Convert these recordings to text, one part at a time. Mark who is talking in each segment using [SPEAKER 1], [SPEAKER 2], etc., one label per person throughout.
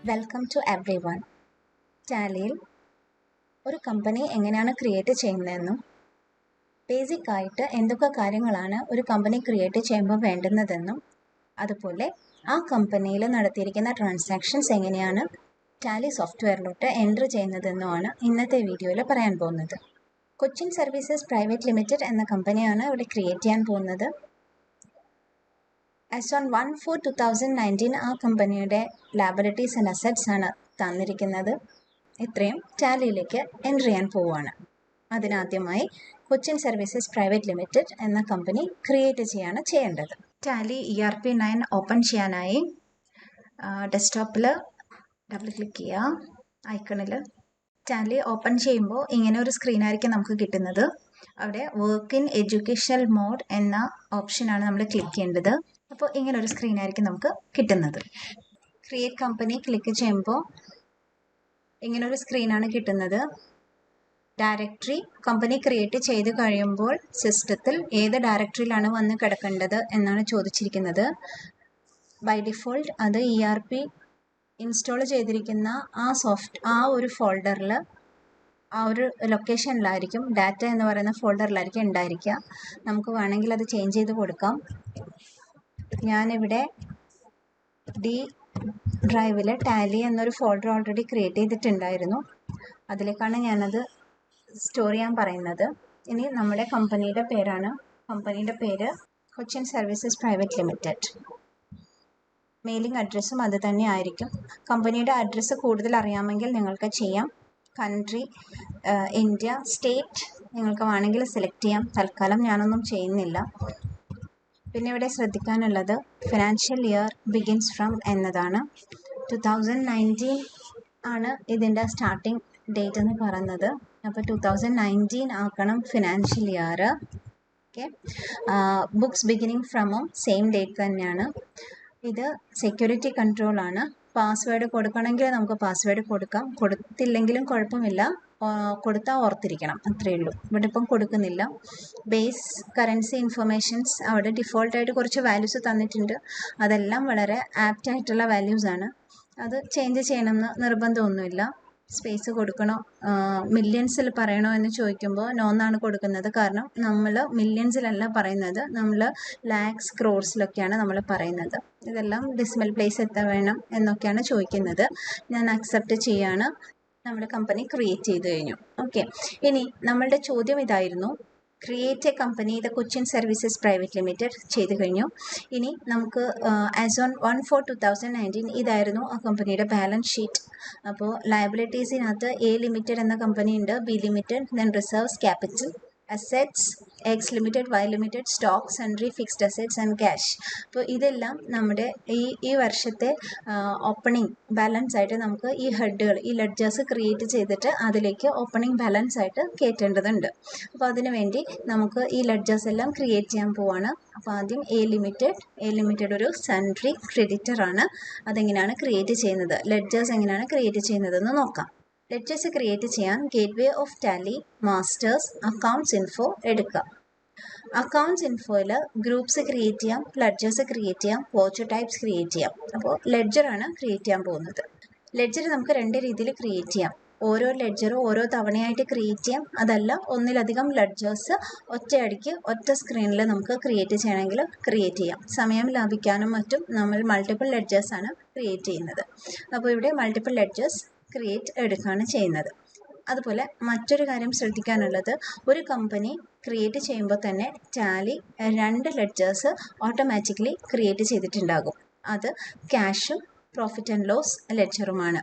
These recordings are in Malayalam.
[SPEAKER 1] Welcome to everyone. ടാലിയിൽ ഒരു കമ്പനി എങ്ങനെയാണ് ക്രിയേറ്റ് ചെയ്യുന്നതെന്നും ബേസിക് ആയിട്ട് എന്തൊക്കെ കാര്യങ്ങളാണ് ഒരു കമ്പനി ക്രിയേറ്റ് ചെയ്യുമ്പോൾ വേണ്ടുന്നതെന്നും അതുപോലെ ആ കമ്പനിയിൽ നടത്തിയിരിക്കുന്ന ട്രാൻസാക്ഷൻസ് എങ്ങനെയാണ് ടാലി സോഫ്റ്റ്വെയറിലോട്ട് എൻട്രി ചെയ്യുന്നതെന്നുമാണ് ഇന്നത്തെ വീഡിയോയിൽ പറയാൻ പോകുന്നത്. കൊച്ചിൻ സർവീസസ് പ്രൈവറ്റ് ലിമിറ്റഡ് എന്ന കമ്പനിയാണ് ഇവിടെ ക്രിയേറ്റ് ചെയ്യാൻ പോകുന്നത്. ആസ് ഓൺ 1/4/2019 ആ കമ്പനിയുടെ ലാബിലിറ്റീസ് ആൻഡ് അസറ്റ്സ് ആണ് തന്നിരിക്കുന്നത്. ഇത്രയും ടാലിയിലേക്ക് എൻട്രി ചെയ്യാൻ പോവുകയാണ്. അതിനാദ്യമായി കൊച്ചിൻ സർവീസസ് പ്രൈവറ്റ് ലിമിറ്റഡ് എന്ന കമ്പനി ക്രിയേറ്റ് ചെയ്യേണ്ടത്. ടാലി ERP 9 ഓപ്പൺ ചെയ്യാനായി ഡെസ്ക്ടോപ്പിൽ ഡബിൾ ക്ലിക്ക് ചെയ്യുക. ഐക്കണിൽ ടാലി ഓപ്പൺ ചെയ്യുമ്പോൾ ഇങ്ങനെ ഒരു സ്ക്രീനായിരിക്കും നമുക്ക് കിട്ടുന്നത്. അവിടെ വർക്ക് ഇൻ എഡ്യൂക്കേഷണൽ മോഡ് എന്ന ഓപ്ഷനാണ് നമ്മൾ ക്ലിക്ക് ചെയ്യേണ്ടത്. അപ്പോൾ ഇങ്ങനെ ഒരു സ്ക്രീനായിരിക്കും നമുക്ക് കിട്ടുന്നത്. ക്രിയേറ്റ് കമ്പനി ക്ലിക്ക് ചെയ്യുമ്പോൾ ഇങ്ങനെ ഒരു സ്ക്രീനാണ് കിട്ടുന്നത്. ഡയറക്ടറി കമ്പനി ക്രിയേറ്റ് ചെയ്ത് കഴിയുമ്പോൾ സിസ്റ്റത്തിൽ ഏത് ഡയറക്ടറിയിലാണ് വന്ന് കിടക്കേണ്ടത് എന്നാണ് ചോദിച്ചിരിക്കുന്നത്. ബൈ ഡിഫോൾട്ട് അത് ERP ഇൻസ്റ്റാൾ ചെയ്തിരിക്കുന്ന ആ ഒരു ഫോൾഡറിൽ ആ ഒരു ലൊക്കേഷനിലായിരിക്കും, ഡാറ്റ എന്ന് പറയുന്ന ഫോൾഡറിലായിരിക്കും ഉണ്ടായിരിക്കുക. നമുക്ക് വേണമെങ്കിൽ അത് ചേഞ്ച് ചെയ്ത് കൊടുക്കാം. ഞാനിവിടെ ഡി ഡ്രൈവിൽ ടാലി എന്നൊരു ഫോൾഡർ ഓൾറെഡി ക്രിയേറ്റ് ചെയ്തിട്ടുണ്ടായിരുന്നു. അതിലേക്കാണ് ഞാനത് സ്റ്റോർ ചെയ്യാൻ പറയുന്നത്. ഇനി നമ്മുടെ കമ്പനിയുടെ പേര് Cochin services private limited. Mailing അഡ്രസ്സും അത് തന്നെ ആയിരിക്കും. കമ്പനിയുടെ അഡ്രസ്സ് കൂടുതൽ അറിയാമെങ്കിൽ നിങ്ങൾക്ക് ചെയ്യാം. കൺട്രി ഇന്ത്യ, സ്റ്റേറ്റ് നിങ്ങൾക്ക് വേണമെങ്കിൽ സെലക്ട് ചെയ്യാം. തൽക്കാലം ഞാനൊന്നും ചെയ്യുന്നില്ല. പിന്നെ ഇവിടെ ശ്രദ്ധിക്കാനുള്ളത് ഫിനാൻഷ്യൽ ഇയർ ബിഗിൻസ് ഫ്രം എന്നതാണ്. 2019 ആണ് ഇതിൻ്റെ സ്റ്റാർട്ടിംഗ് ഡേറ്റ് എന്ന് പറയുന്നത്. അപ്പോൾ 2019 ആക്കണം financial year. Okay, books beginning ഫ്രമും സെയിം ഡേറ്റ് തന്നെയാണ്. ഇത് സെക്യൂരിറ്റി കൺട്രോളാണ്. പാസ്വേഡ് കൊടുക്കണമെങ്കിൽ നമുക്ക് പാസ്വേഡ് കൊടുക്കാം, കൊടുത്തില്ലെങ്കിലും കുഴപ്പമില്ല. കൊടുത്താൽ ഓർത്തിരിക്കണം, അത്രയേ ഉള്ളൂ. ഇവിടെ ഇപ്പം കൊടുക്കുന്നില്ല. ബേസ് കറൻസി ഇൻഫർമേഷൻസ് അവിടെ ഡിഫോൾട്ടായിട്ട് കുറച്ച് വാല്യൂസ് തന്നിട്ടുണ്ട്. അതെല്ലാം വളരെ ആപ്റ്റ് ആയിട്ടുള്ള വാല്യൂസ് ആണ്. അത് ചേഞ്ച് ചെയ്യണമെന്ന് നിർബന്ധമൊന്നുമില്ല. സ്പേസ് കൊടുക്കണോ, മില്യൺസിൽ പറയണോ എന്ന് ചോദിക്കുമ്പോൾ നോന്നാണ് കൊടുക്കുന്നത്. കാരണം നമ്മൾ മില്യൺസിലല്ല പറയുന്നത്, നമ്മൾ ലാക്സ് ക്രോർസിലൊക്കെയാണ് നമ്മൾ പറയുന്നത്. ഇതെല്ലാം ഡെസിമൽ പ്ലേസ് എത്ര വേണം എന്നൊക്കെയാണ് ചോദിക്കുന്നത്. ഞാൻ അക്സെപ്റ്റ് ചെയ്യാണ്. നമ്മുടെ കമ്പനി ക്രിയേറ്റ് ചെയ്ത് കഴിഞ്ഞു. ഓക്കെ, ഇനി നമ്മളുടെ ചോദ്യം ഇതായിരുന്നു, create A company the Cochin services private limited ചെയ്ത് കഴിഞ്ഞു. ഇനി നമുക്ക് ആസ് ഓൺ 1/4/2019 ഇതായിരുന്നു ആ കമ്പനിയുടെ ബാലൻസ് ഷീറ്റ്. അപ്പോൾ ലയബിലിറ്റീസിനകത്ത് A ലിമിറ്റഡ് എന്ന കമ്പനി ഉണ്ട്, B limited, then reserves, capital, assets, X limited, Y limited, stock, sundry, fixed assets and cash. അപ്പോൾ ഇതെല്ലാം നമ്മുടെ ഈ വർഷത്തെ ഓപ്പണിംഗ് ബാലൻസ് ആയിട്ട് നമുക്ക് ഈ ഹെഡുകൾ, ഈ ലെഡ്ജേഴ്സ് ക്രിയേറ്റ് ചെയ്തിട്ട് അതിലേക്ക് ഓപ്പണിംഗ് ബാലൻസ് ആയിട്ട് കയറ്റേണ്ടതുണ്ട്. അപ്പോൾ അതിനു വേണ്ടി നമുക്ക് ഈ ലെഡ്ജേഴ്സ് എല്ലാം ക്രിയേറ്റ് ചെയ്യാൻ പോവാണ്. അപ്പോൾ ആദ്യം A ലിമിറ്റഡ് ഒരു സൺട്രി ക്രെഡിറ്റർ ആണ്. അതെങ്ങനെയാണ് ക്രിയേറ്റ് ചെയ്യുന്നത്, ലെഡ്ജേഴ്സ് എങ്ങനെയാണ് ക്രിയേറ്റ് ചെയ്യുന്നതെന്ന് നോക്കാം. ലെഡ്ജേഴ്സ് ക്രിയേറ്റ് ചെയ്യാൻ gateway of Tally masters accounts info എടുക്കുക. അക്കൗണ്ട്സ് ഇൻഫോയിൽ ഗ്രൂപ്പ്സ് ക്രിയേറ്റ് ചെയ്യാം, ലെഡ്ജേഴ്സ് ക്രിയേറ്റ് ചെയ്യാം, വോച്ചർ ടൈപ്സ് ക്രിയേറ്റ് ചെയ്യാം. അപ്പോൾ ലെഡ്ജറാണ് ക്രിയേറ്റ് ചെയ്യാൻ പോകുന്നത്. ലെഡ്ജർ നമുക്ക് രണ്ട് രീതിയിൽ ക്രിയേറ്റ് ചെയ്യാം. ഓരോ ലെഡ്ജറും ഓരോ തവണയായിട്ട് ക്രിയേറ്റ് ചെയ്യാം. അതല്ല, ഒന്നിലധികം ലെഡ്ജേഴ്സ് ഒറ്റയടിക്ക് ഒറ്റ സ്ക്രീനിൽ നമുക്ക് ക്രിയേറ്റ് ചെയ്യണമെങ്കിൽ ക്രിയേറ്റ് ചെയ്യാം. സമയം ലാഭിക്കാനും മറ്റും നമ്മൾ മൾട്ടിപ്പിൾ ലെഡ്ജേഴ്സാണ് ക്രിയേറ്റ് ചെയ്യുന്നത്. അപ്പോൾ ഇവിടെ മൾട്ടിപ്പിൾ ലെഡ്ജേഴ്സ് ക്രിയേറ്റ് എടുക്കുകയാണ് ചെയ്യുന്നത്. അതുപോലെ മറ്റൊരു കാര്യം ശ്രദ്ധിക്കാനുള്ളത്, ഒരു കമ്പനി ക്രിയേറ്റ് ചെയ്യുമ്പോൾ തന്നെ ടാലി 2 ലെഡ്ജേഴ്സ് ഓട്ടോമാറ്റിക്കലി ക്രിയേറ്റ് ചെയ്തിട്ടുണ്ടാകും. അത് ക്യാഷും പ്രോഫിറ്റ് ആൻഡ് ലോസ് ലെഡ്ജറുമാണ്.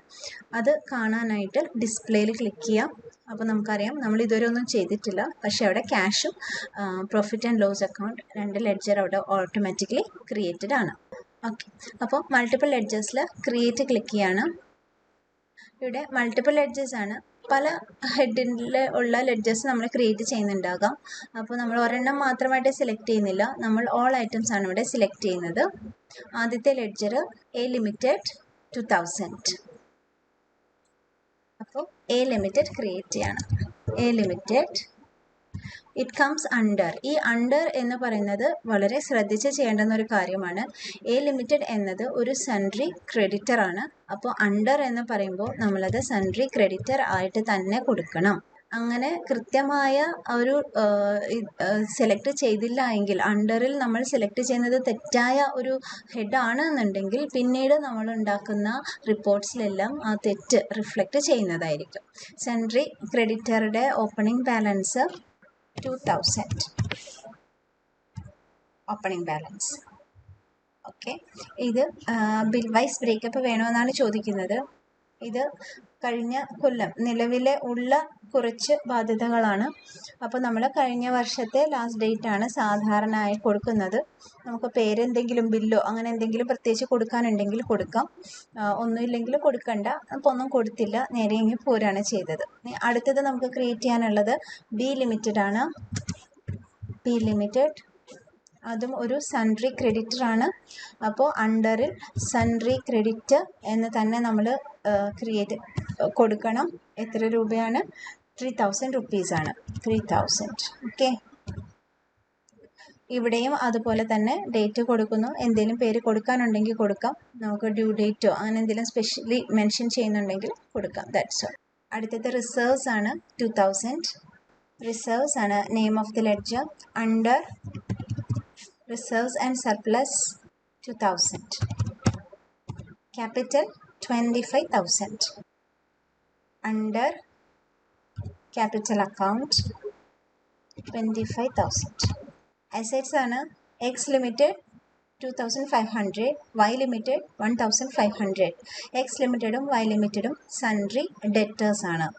[SPEAKER 1] അത് കാണാനായിട്ട് ഡിസ്പ്ലേയിൽ ക്ലിക്ക് ചെയ്യാം. അപ്പോൾ നമുക്കറിയാം നമ്മൾ ഇതുവരെ ഒന്നും ചെയ്തിട്ടില്ല, പക്ഷേ അവിടെ ക്യാഷും profit and loss account 2 ledger അവിടെ ഓട്ടോമാറ്റിക്കലി ക്രിയേറ്റഡ് ആണ്. ഓക്കെ, അപ്പോൾ മൾട്ടിപ്പിൾ ലെഡ്ജേഴ്സിൽ ക്രിയേറ്റ് ക്ലിക്ക് ചെയ്യാണ്. ഇവിടെ മൾട്ടിപ്പിൾ ലെഡ്ജേഴ്സ് ആണ്. പല ഹെഡിൽ ഉള്ള ലെഡ്ജേഴ്സ് നമ്മൾ ക്രിയേറ്റ് ചെയ്യുന്നുണ്ടാകാം. അപ്പോൾ നമ്മൾ ഒരെണ്ണം മാത്രമായിട്ട് സെലക്ട് ചെയ്യുന്നില്ല, നമ്മൾ ഓൾ ഐറ്റംസ് ആണ് ഇവിടെ സെലക്ട് ചെയ്യുന്നത്. ആദ്യത്തെ ലെഡ്ജർ A ലിമിറ്റഡ് 2000. അപ്പോൾ A ലിമിറ്റഡ് ക്രിയേറ്റ് ചെയ്യണം. A limited it comes under. ഈ അണ്ടർ എന്ന് പറയുന്നത് വളരെ ശ്രദ്ധിച്ച് ചെയ്യേണ്ടുന്ന ഒരു കാര്യമാണ്. എ ലിമിറ്റഡ് എന്നത് ഒരു സൺട്രി ക്രെഡിറ്റർ ആണ്. അപ്പോൾ അണ്ടർ എന്ന് പറയുമ്പോൾ നമ്മളത് സൺട്രി ക്രെഡിറ്റർ ആയിട്ട് തന്നെ കൊടുക്കണം. അങ്ങനെ കൃത്യമായ ഒരു സെലക്ട് ചെയ്തില്ല എങ്കിൽ, അണ്ടറിൽ നമ്മൾ സെലക്ട് ചെയ്യുന്നത് തെറ്റായ ഒരു ഹെഡ് ആണ് എന്നുണ്ടെങ്കിൽ പിന്നീട് നമ്മൾ ഉണ്ടാക്കുന്ന റിപ്പോർട്ട്സിലെല്ലാം ആ തെറ്റ് റിഫ്ലക്റ്റ് ചെയ്യുന്നതായിരിക്കും. സൺട്രി ക്രെഡിറ്ററുടെ opening balance 2000 opening balance. Okay, ഇത് ബിൽ വൈസ് ബ്രേക്കപ്പ് വേണമെന്നാണ് ചോദിക്കുന്നത്. ഇത് കഴിഞ്ഞ കൊല്ലം നിലവിലെ ഉള്ള കുറച്ച് ബാധ്യതകളാണ്. അപ്പോൾ നമ്മൾ കഴിഞ്ഞ വർഷത്തെ ലാസ്റ്റ് ഡേറ്റ് ആണ് സാധാരണയായി കൊടുക്കുന്നത്. നമുക്ക് പേരെന്തെങ്കിലും ബില്ലോ അങ്ങനെ എന്തെങ്കിലും പ്രത്യേകിച്ച് കൊടുക്കാനുണ്ടെങ്കിൽ കൊടുക്കാം, ഒന്നുമില്ലെങ്കിൽ കൊടുക്കണ്ട. അപ്പോൾ ഒന്നും കൊടുത്തില്ല, നേരെ ഇങ്ങ് പോരാണ് ചെയ്തത്. അടുത്തത് നമുക്ക് ക്രിയേറ്റ് ചെയ്യാനുള്ളത് ബി ലിമിറ്റഡ് ആണ്. ബി ലിമിറ്റഡ് അതും ഒരു സൺട്രി ക്രെഡിറ്റർ ആണ്. അപ്പോൾ അണ്ടറിൽ സൺട്രി ക്രെഡിറ്റർ എന്ന് തന്നെ നമ്മൾ ക്രിയേറ്റ് കൊടുക്കണം. എത്ര രൂപയാണ്? 3000 rupees ആണ്. 3000. ഓക്കെ, ഇവിടെയും അതുപോലെ തന്നെ ഡേറ്റ് കൊടുക്കുന്നു. എന്തെങ്കിലും പേര് കൊടുക്കാനുണ്ടെങ്കിൽ കൊടുക്കാം. നമുക്ക് ഡ്യൂ ഡേറ്റോ അങ്ങനെ എന്തെങ്കിലും സ്പെഷ്യലി മെൻഷൻ ചെയ്യുന്നുണ്ടെങ്കിൽ കൊടുക്കാം. That's all. അടുത്തത് റിസർവ്സ് ആണ്. 2000 റിസർവ്സ് ആണ് name of the ledger. Under reserves and surplus 2000. Capital 25,000. Under capital account 25,000. Assets ആണ് X limited 2500, Y limited 1500. X limitedും Y limitedും sundry debtors ആണ്.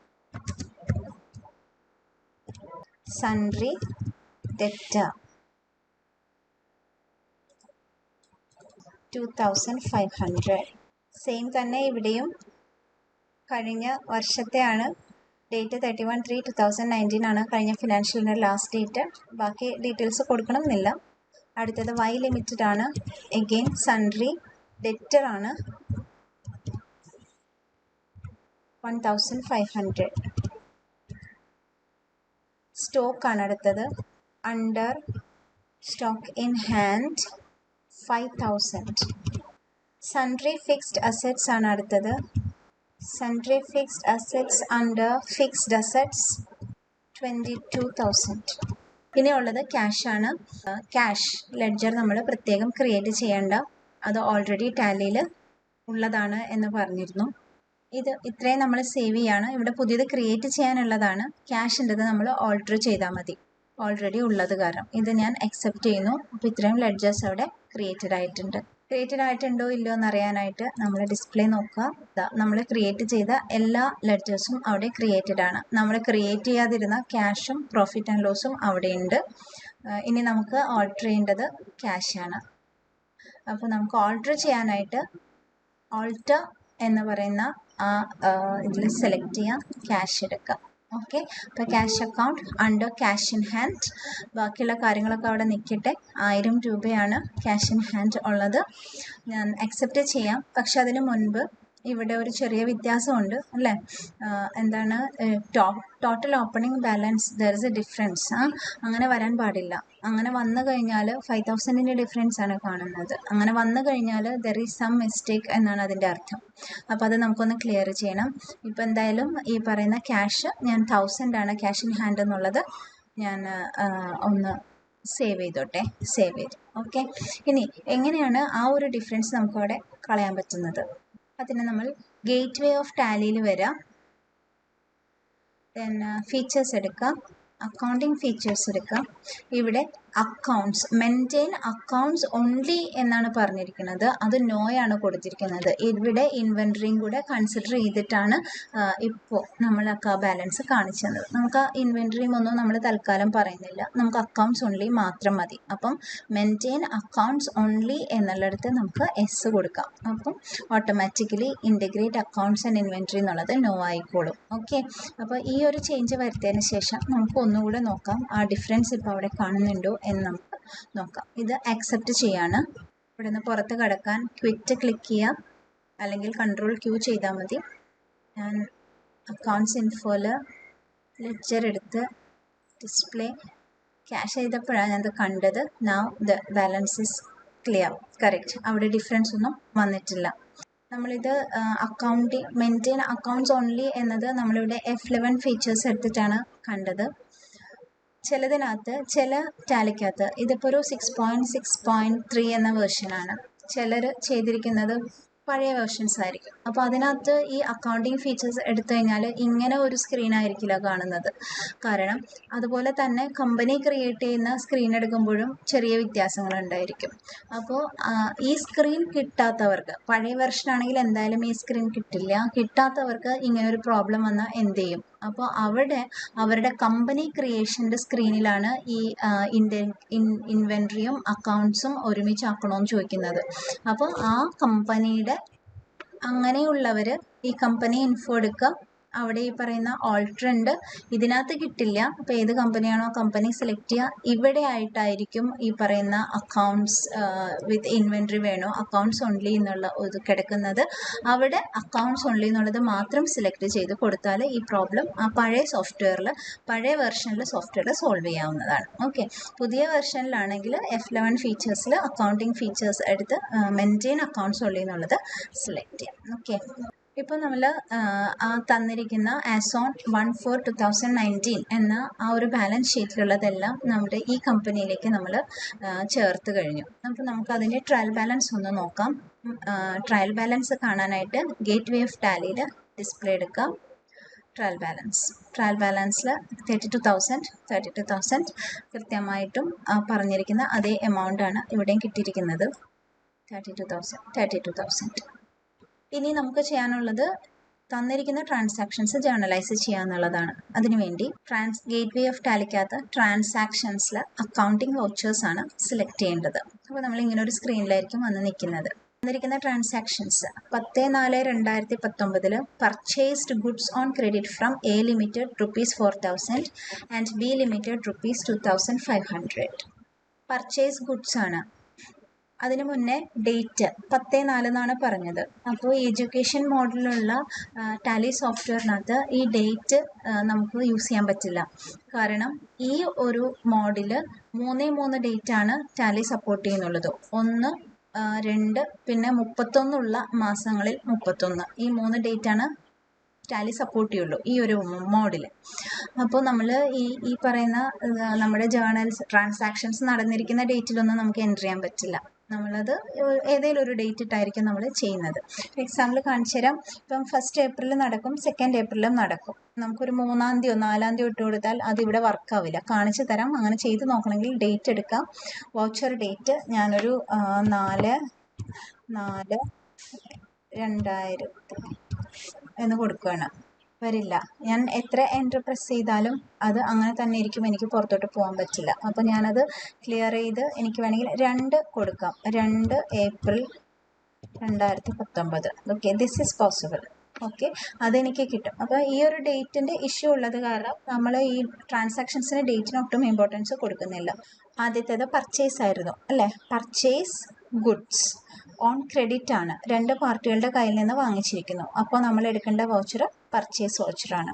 [SPEAKER 1] Sundry debtor 2500. സെയിം തന്നെ ഇവിടെയും കഴിഞ്ഞ വർഷത്തെ ആണ്. ഡേറ്റ് 31/3/2019 ആണ് കഴിഞ്ഞ ഫിനാൻഷ്യലിൻ്റെ ലാസ്റ്റ് ഡേറ്റ്. ബാക്കി ഡീറ്റെയിൽസ് കൊടുക്കണം എന്നില്ല. അടുത്തത് വൈ ലിമിറ്റഡ് ആണ്. എഗെയിൻ സൺട്രി ഡെറ്റർ ആണ്. 1500. സ്റ്റോക്ക് ആണ് അടുത്തത്. Under stock in hand 5000. Sundry fixed assets ആണ് അടുത്തത്. Sundry fixed assets under fixed assets 22,000. ഇനിയുള്ളത് ക്യാഷ് ആണ്. ക്യാഷ് ലെഡ്ജർ നമ്മൾ പ്രത്യേകം ക്രിയേറ്റ് ചെയ്യേണ്ട, അത് ഓൾറെഡി ടാലിയിൽ ഉള്ളതാണ് എന്ന് പറഞ്ഞിരുന്നു. ഇത് ഇത്രയും നമ്മൾ സേവ് ചെയ്യാണ്. ഇവിടെ പുതിയത് ക്രിയേറ്റ് ചെയ്യാനുള്ളതാണ്. ക്യാഷിൻ്റെത് നമ്മൾ ഓൾട്ടർ ചെയ്താൽ മതി, ഓൾറെഡി ഉള്ളത് കാരണം. ഇത് ഞാൻ അക്സെപ്റ്റ് ചെയ്യുന്നു. അപ്പോൾ ഇത്രയും ലെഡ്ജേഴ്സ് അവിടെ ക്രിയേറ്റഡ് ആയിട്ടുണ്ട്. ക്രിയേറ്റഡ് ആയിട്ടുണ്ടോ ഇല്ലയോ എന്നറിയാനായിട്ട് നമ്മൾ ഡിസ്പ്ലേ നോക്കുക. നമ്മൾ ക്രിയേറ്റ് ചെയ്ത എല്ലാ ലെഡ്ജേഴ്സും അവിടെ ക്രിയേറ്റഡ് ആണ്. നമ്മൾ ക്രിയേറ്റ് ചെയ്യാതിരുന്ന ക്യാഷും പ്രോഫിറ്റ് ആൻഡ് ലോസും അവിടെയുണ്ട്. ഇനി നമുക്ക് ഓൾട്ടർ ചെയ്യേണ്ടത് ക്യാഷാണ്. അപ്പോൾ നമുക്ക് ഓൾട്ടർ ചെയ്യാനായിട്ട് ഓൾട്ടർ എന്ന് പറയുന്ന ആ ഇതിൽ സെലക്ട് ചെയ്യാം, ക്യാഷ് എടുക്കാം. ഓക്കെ, അപ്പോൾ cash account under cash in hand. ബാക്കിയുള്ള കാര്യങ്ങളൊക്കെ അവിടെ നിൽക്കട്ടെ. 1000 രൂപയാണ് ക്യാഷ് ഇൻ ഹാൻഡ് ഉള്ളത്. ഞാൻ അക്സെപ്റ്റ് ചെയ്യാം. പക്ഷെ അതിന് മുൻപ് ഇവിടെ ഒരു ചെറിയ വ്യത്യാസമുണ്ട് അല്ലേ? എന്താണ് total opening balance there is A difference. അങ്ങനെ വരാൻ പാടില്ല. അങ്ങനെ വന്നു കഴിഞ്ഞാൽ 5000ൻ്റെ ഡിഫറൻസ് ആണ് കാണുന്നത്. അങ്ങനെ വന്നു കഴിഞ്ഞാൽ ദർ ഈസ് സം മിസ്റ്റേക്ക് എന്നാണ് അതിൻ്റെ അർത്ഥം. അപ്പോൾ അത് നമുക്കൊന്ന് ക്ലിയർ ചെയ്യണം. ഇപ്പോൾ എന്തായാലും ഈ പറയുന്ന ക്യാഷ് ഞാൻ 1000 ആണ് ക്യാഷ് ഇൻ ഹാൻഡ് എന്നുള്ളത് ഞാൻ ഒന്ന് സേവ് ചെയ്തോട്ടെ. സേവ് ചെയ്തു. ഓക്കെ, ഇനി എങ്ങനെയാണ് ആ ഒരു ഡിഫറൻസ് നമുക്കവിടെ കളയാൻ പറ്റുന്നത്? അതിന് നമ്മൾ ഗേറ്റ് വേ ഓഫ് ടാലിയിൽ വരാം. ദെൻ ഫീച്ചേഴ്സ് എടുക്കാം, അക്കൗണ്ടിങ് ഫീച്ചേഴ്സ് എടുക്കാം. ഇവിടെ അക്കൗണ്ട്സ് മെയിൻറ്റെയിൻ അക്കൗണ്ട്സ് ഓൺലി എന്നാണ് പറഞ്ഞിരിക്കുന്നത്. അത് നോയാണ് കൊടുത്തിരിക്കുന്നത്. ഇവിടെ ഇൻവെൻട്രിയും കൂടെ കൺസിഡർ ചെയ്തിട്ടാണ് ഇപ്പോൾ നമ്മൾ ബാലൻസ് കാണിച്ചത്. നമുക്ക് ആ ഇൻവെൻട്രിയും ഒന്നും നമ്മൾ തൽക്കാലം പറയുന്നില്ല, നമുക്ക് അക്കൗണ്ട്സ് ഓൺലി മാത്രം മതി. അപ്പം മെയിൻറ്റെയിൻ അക്കൗണ്ട്സ് ഓൺലി എന്നുള്ളിടത്ത് നമുക്ക് എസ് കൊടുക്കാം. അപ്പം automatically integrate accounts and inventory എന്നുള്ളത് നോ ആയിക്കോളും. ഓക്കെ, അപ്പോൾ ഈ ഒരു ചേഞ്ച് വരുത്തിയതിന് ശേഷം നമുക്ക് ഒന്നുകൂടെ നോക്കാം ആ ഡിഫറൻസ് ഇപ്പോൾ അവിടെ കാണുന്നുണ്ടോ എന്ന് നമുക്ക് നോക്കാം. ഇത് അക്സെപ്റ്റ് ചെയ്യാണ്. ഇവിടെ നിന്ന് പുറത്ത് കടക്കാൻ ക്വിറ്റ് ക്ലിക്ക് ചെയ്യാം, അല്ലെങ്കിൽ കൺട്രോൾ ക്യൂ ചെയ്താൽ മതി. ഞാൻ അക്കൗണ്ട്സ് ഇൻഫോയിൽ ലെഡ്ജർ എടുത്ത് ഡിസ്പ്ലേ ക്യാഷ് ചെയ്തപ്പോഴാണ് ഞാനത് കണ്ടത്. Now the balance is clear, correct. അവിടെ ഡിഫറൻസ് ഒന്നും വന്നിട്ടില്ല. നമ്മളിത് മെയിൻറ്റെയിൻ അക്കൗണ്ട്സ് ഓൺലി എന്നത് നമ്മളിവിടെ F11 ഫീച്ചേഴ്സ് എടുത്തിട്ടാണ് കണ്ടത്. ചിലതിനകത്ത് ചില ടാലിക്കകത്ത് ഇതിപ്പോൾ ഒരു 6.6.3 എന്ന വേർഷനാണ്. ചിലർ ചെയ്തിരിക്കുന്നത് പഴയ വേർഷൻസ് ആയിരിക്കും. അപ്പോൾ അതിനകത്ത് ഈ അക്കൗണ്ടിങ് ഫീച്ചേഴ്സ് എടുത്തു കഴിഞ്ഞാൽ ഇങ്ങനെ ഒരു സ്ക്രീൻ ആയിരിക്കില്ല കാണുന്നത്. കാരണം അതുപോലെ തന്നെ കമ്പനി ക്രിയേറ്റ് ചെയ്യുന്ന സ്ക്രീൻ എടുക്കുമ്പോഴും ചെറിയ വ്യത്യാസങ്ങൾ ഉണ്ടായിരിക്കും. അപ്പോൾ ഈ സ്ക്രീൻ കിട്ടാത്തവർക്ക്, പഴയ വെർഷൻ ആണെങ്കിൽ എന്തായാലും ഈ സ്ക്രീൻ കിട്ടില്ല. കിട്ടാത്തവർക്ക് ഇങ്ങനെ ഒരു പ്രോബ്ലം വന്നാൽ എന്ത് ചെയ്യും? അപ്പോൾ അവരുടെ കമ്പനി ക്രിയേഷൻ്റെ സ്ക്രീനിലാണ് ഈ ഇൻവെൻട്രിയും അക്കൗണ്ട്സും ഒരുമിച്ചാക്കണമെന്ന് ചോദിക്കുന്നത്. അപ്പോൾ ആ കമ്പനിയുടെ അങ്ങനെയുള്ളവർ ഈ കമ്പനി ഇൻഫോ എടുക്കുക. അവിടെ ഈ പറയുന്ന ഓൾട്ടർ ഉണ്ട്, ഇതിനകത്ത് കിട്ടില്ല. അപ്പോൾ ഏത് കമ്പനിയാണോ കമ്പനി സെലക്ട് ചെയ്യുക. ഇവിടെ ആയിട്ടായിരിക്കും ഈ പറയുന്ന അക്കൗണ്ട്സ് വിത്ത് ഇൻവെൻട്രി വേണോ അക്കൗണ്ട്സ് ഓൺലി എന്നുള്ള ഇത് കിടക്കുന്നത്. അവിടെ അക്കൗണ്ട്സ് ഓൺലി എന്നുള്ളത് മാത്രം സെലക്ട് ചെയ്ത് കൊടുത്താൽ ഈ പ്രോബ്ലം ആ പഴയ വെർഷനിൽ സോഫ്റ്റ്വെയറിൽ സോൾവ് ചെയ്യാവുന്നതാണ്. ഓക്കെ, പുതിയ വെർഷനിലാണെങ്കിൽ F11 ഫീച്ചേഴ്സിൽ അക്കൗണ്ടിങ് ഫീച്ചേഴ്സ് എടുത്ത് മെയിൻറ്റെയിൻ അക്കൗണ്ട്സ് ഓൺലി എന്നുള്ളത് സെലക്ട് ചെയ്യാം. ഓക്കെ, ഇപ്പോൾ നമ്മൾ തന്നിരിക്കുന്ന ആസ് ഓൺ 1/4/2019 എന്ന ആ ഒരു ബാലൻസ് ഷീറ്റിലുള്ളതെല്ലാം നമ്മുടെ ഈ കമ്പനിയിലേക്ക് നമ്മൾ ചേർത്ത് കഴിഞ്ഞു. അപ്പോൾ നമുക്ക് അതിൻ്റെ ട്രയൽ ബാലൻസ് ഒന്ന് നോക്കാം. ട്രയൽ ബാലൻസ് കാണാനായിട്ട് ഗേറ്റ് വേ ഓഫ് ടാലിയിൽ ഡിസ്പ്ലേ എടുക്കാം. ട്രയൽ ബാലൻസിൽ 32,000 കൃത്യമായിട്ടും പറഞ്ഞിരിക്കുന്ന അതേ എമൗണ്ട് ആണ് ഇവിടെയും കിട്ടിയിരിക്കുന്നത്. 32,000. ഇനി നമുക്ക് ചെയ്യാനുള്ളത് തന്നിരിക്കുന്ന ട്രാൻസാക്ഷൻസ് ജേർണലൈസ് ചെയ്യുക എന്നുള്ളതാണ്. അതിനുവേണ്ടി ഗേറ്റ് വേ ഓഫ് ടാലിക്കകത്ത് ട്രാൻസാക്ഷൻസിൽ അക്കൗണ്ടിങ് വൗച്ചേഴ്സ് ആണ് സെലക്ട് ചെയ്യേണ്ടത്. അപ്പോൾ നമ്മൾ ഇങ്ങനെ ഒരു സ്ക്രീനിലായിരിക്കും വന്ന് നിൽക്കുന്നത്. തന്നിരിക്കുന്ന transactions 10/4/2019 purchased goods on credit from A Limited ₹4,000 and B Limited ₹2,500. Purchase goods ആണ്. അതിന് മുന്നേ ഡേറ്റ് 10/4 എന്നാണ് പറഞ്ഞത്. അപ്പോൾ എഡ്യൂക്കേഷൻ മോഡിലുള്ള ടാലി സോഫ്റ്റ്വെയറിനകത്ത് ഈ ഡേറ്റ് നമുക്ക് യൂസ് ചെയ്യാൻ പറ്റില്ല. കാരണം ഈ ഒരു മോഡിൽ 3 ഡേറ്റാണ് ടാലി സപ്പോർട്ട് ചെയ്യുന്നുള്ളത്. 1, 2 പിന്നെ 31 മാസങ്ങളിൽ 31. ഈ 3 ഡേറ്റാണ് ടാലി സപ്പോർട്ട് ചെയ്യുള്ളൂ ഈ ഒരു മോഡിൽ. അപ്പോൾ നമ്മൾ ഈ പറയുന്ന നമ്മുടെ ട്രാൻസാക്ഷൻസ് നടന്നിരിക്കുന്ന ഡേറ്റിലൊന്നും നമുക്ക് എൻ്റർ ചെയ്യാൻ പറ്റില്ല. നമ്മളത് ഏതെങ്കിലും ഒരു ഡേറ്റ് ഇട്ടായിരിക്കും നമ്മൾ ചെയ്യുന്നത്. എക്സാമ്പിൾ കാണിച്ചു തരാം. ഇപ്പം 1 ഏപ്രിൽ നടക്കും, 2 ഏപ്രിലും നടക്കും. നമുക്കൊരു 3-ാം തീയതിയോ 4-ാം തീയതിയോ ഇട്ട് കൊടുത്താൽ അതിവിടെ വർക്കാവില്ല. കാണിച്ചു തരാം. അങ്ങനെ ചെയ്ത് നോക്കണമെങ്കിൽ ഡേറ്റ് എടുക്കാം. വൗച്ചർ ഡേറ്റ് ഞാനൊരു 4/4/2000 എന്ന് കൊടുക്കുകയാണ്. വരില്ല. ഞാൻ എത്ര എൻ്റർ പ്രസ് ചെയ്താലും അത് അങ്ങനെ തന്നെ ഇരിക്കും. എനിക്ക് പുറത്തോട്ട് പോകാൻ പറ്റില്ല. അപ്പോൾ ഞാനത് ക്ലിയർ ചെയ്ത് എനിക്ക് വേണമെങ്കിൽ 2 കൊടുക്കാം. 2 April 2019. Okay, this is possible. Okay, അതെനിക്ക് കിട്ടും. അപ്പോൾ ഈ ഒരു ഡേറ്റിൻ്റെ ഇഷ്യൂ ഉള്ളത് കാരണം നമ്മൾ ഈ ട്രാൻസാക്ഷൻസിന് ഡേറ്റിനൊട്ടും ഇമ്പോർട്ടൻസ് കൊടുക്കുന്നില്ല. ആദ്യത്തേത് പർച്ചേസ് ആയിരുന്നു അല്ലേ? പർച്ചേസ് ഗുഡ്സ് ഓൺ ക്രെഡിറ്റ് ആണ്. 2 പാർട്ടികളുടെ കയ്യിൽ നിന്ന് വാങ്ങിച്ചിരിക്കുന്നു. അപ്പോൾ നമ്മൾ എടുക്കേണ്ട വൗച്ചർ പർച്ചേസ് വൗച്ചറാണ്.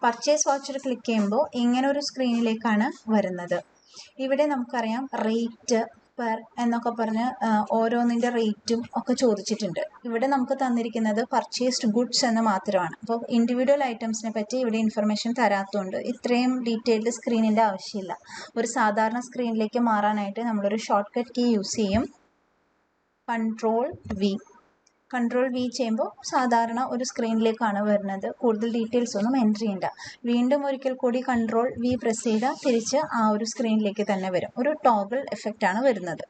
[SPEAKER 1] പർച്ചേസ് വൗച്ചർ ക്ലിക്ക് ചെയ്യുമ്പോൾ ഇങ്ങനെ ഒരു സ്ക്രീനിലേക്കാണ് വരുന്നത്. ഇവിടെ നമുക്കറിയാം റേറ്റ് പെർ എന്നൊക്കെ പറഞ്ഞ് ഓരോന്നിൻ്റെ റേറ്റും ഒക്കെ ചോദിച്ചിട്ടുണ്ട്. ഇവിടെ നമുക്ക് തന്നിരിക്കുന്നത് പർച്ചേസ്ഡ് ഗുഡ്സ് എന്ന് മാത്രമാണ്. അപ്പോൾ ഇൻഡിവിജ്വൽ ഐറ്റംസിനെ പറ്റി ഇവിടെ ഇൻഫർമേഷൻ തരാത്തതുകൊണ്ട് ഇത്രയും ഡീറ്റെയിൽഡ് സ്ക്രീനിൻ്റെ ആവശ്യമില്ല. ഒരു സാധാരണ സ്ക്രീനിലേക്ക് മാറാനായിട്ട് നമ്മളൊരു ഷോർട്ട് കട്ട് കീ യൂസ് ചെയ്യും. കൺട്രോൾ വി ചെയ്യുമ്പോൾ സാധാരണ ഒരു സ്ക്രീനിലേക്കാണ് വരുന്നത്. കൂടുതൽ ഡീറ്റെയിൽസ് ഒന്നും എൻ്റർ ചെയ്യണ്ട. വീണ്ടും ഒരിക്കൽ കൂടി കൺട്രോൾ വി പ്രസ് ചെയ്താൽ തിരിച്ച് ആ ഒരു സ്ക്രീനിലേക്ക് തന്നെ വരും. ഒരു ടോഗിൾ എഫക്റ്റാണ് വരുന്നത്.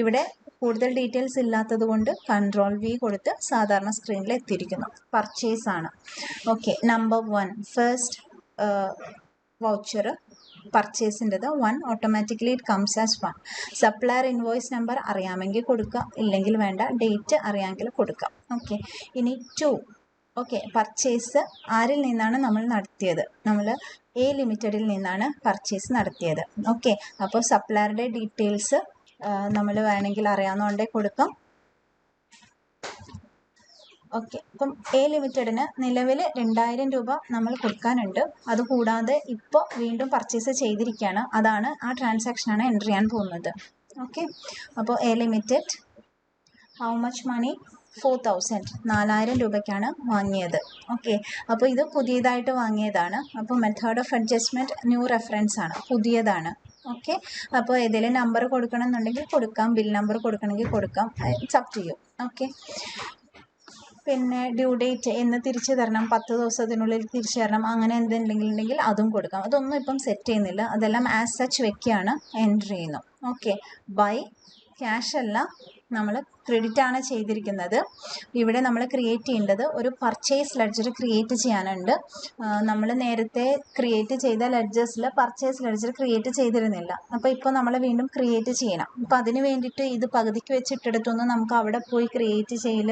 [SPEAKER 1] ഇവിടെ കൂടുതൽ ഡീറ്റെയിൽസ് ഇല്ലാത്തത് കൊണ്ട് കൺട്രോൾ വി കൊടുത്ത് സാധാരണ സ്ക്രീനിൽ എത്തിയിരിക്കുന്നു. പർച്ചേസ് ആണ്. ഓക്കെ, നമ്പർ 1 ഫസ്റ്റ് വൗച്ചർ പർച്ചേസിൻ്റെത് 1 automatically it comes as 1. Supplier invoice number അറിയാമെങ്കിൽ കൊടുക്കുക, ഇല്ലെങ്കിൽ വേണ്ട. ഡേറ്റ് അറിയാമെങ്കിൽ കൊടുക്കാം. ഓക്കെ, ഇനി 2. ഓക്കെ, പർച്ചേസ് ആരിൽ നിന്നാണ് നമ്മൾ നടത്തിയത്? നമ്മൾ A ലിമിറ്റഡിൽ നിന്നാണ് പർച്ചേസ് നടത്തിയത്. ഓക്കെ, അപ്പോൾ സപ്ലയറുടെ ഡീറ്റെയിൽസ് നമ്മൾ വേണമെങ്കിൽ അറിയാവുന്നതുകൊണ്ടേ കൊടുക്കാം. ഓക്കെ, അപ്പം എ ലിമിറ്റഡിന് നിലവിൽ 2000 രൂപ നമ്മൾ കൊടുക്കാനുണ്ട്. അതുകൂടാതെ ഇപ്പോൾ വീണ്ടും പർച്ചേസ് ചെയ്തിരിക്കുകയാണ്. അതാണ് ആ ട്രാൻസാക്ഷനാണ് എൻ്റർ ചെയ്യാൻ പോകുന്നത്. ഓക്കെ, അപ്പോൾ A limited how much money 4000, 4000 രൂപയ്ക്കാണ് വാങ്ങിയത്. ഓക്കെ, അപ്പോൾ ഇത് പുതിയതായിട്ട് വാങ്ങിയതാണ്. അപ്പോൾ method of adjustment new reference ആണ്, പുതിയതാണ്. ഓക്കെ, അപ്പോൾ ഏതെങ്കിലും നമ്പർ കൊടുക്കണം എന്നുണ്ടെങ്കിൽ കൊടുക്കാം, ബിൽ നമ്പർ കൊടുക്കണമെങ്കിൽ കൊടുക്കാം, it's up to you. Okay, പിന്നെ ഡ്യൂ ഡേറ്റ് എന്ന് തിരിച്ചു തരണം, 10 ദിവസത്തിനുള്ളിൽ തിരിച്ചു തരണം, അങ്ങനെ എന്തെങ്കിലും ഉണ്ടെങ്കിൽ അതും കൊടുക്കാം. അതൊന്നും ഇപ്പം സെറ്റ് ചെയ്യുന്നില്ല, അതെല്ലാം ആസ് സച്ച് വെക്കുകയാണ്, എൻ്റർ ചെയ്യുന്നു. ഓക്കെ, ബൈ ക്യാഷ് അല്ല, നമ്മൾ ക്രെഡിറ്റ് ആണ് ചെയ്തിരിക്കുന്നത്. ഇവിടെ നമ്മൾ ക്രിയേറ്റ് ചെയ്യേണ്ടത് ഒരു പർച്ചേസ് ലെഡ്ജർ ക്രിയേറ്റ് ചെയ്യാനുണ്ട്. നമ്മൾ നേരത്തെ ക്രിയേറ്റ് ചെയ്ത ലെഡ്ജേഴ്സിൽ പർച്ചേസ് ലെഡ്ജർ ക്രിയേറ്റ് ചെയ്തിരുന്നില്ല. അപ്പോൾ ഇപ്പോൾ നമ്മൾ വീണ്ടും ക്രിയേറ്റ് ചെയ്യണം. അപ്പോൾ അതിന് വേണ്ടിയിട്ട് ഇത് പകുതിക്ക് വെച്ചിട്ടെടുത്തൊന്നും നമുക്ക് അവിടെ പോയി ക്രിയേറ്റ് ചെയ്യൽ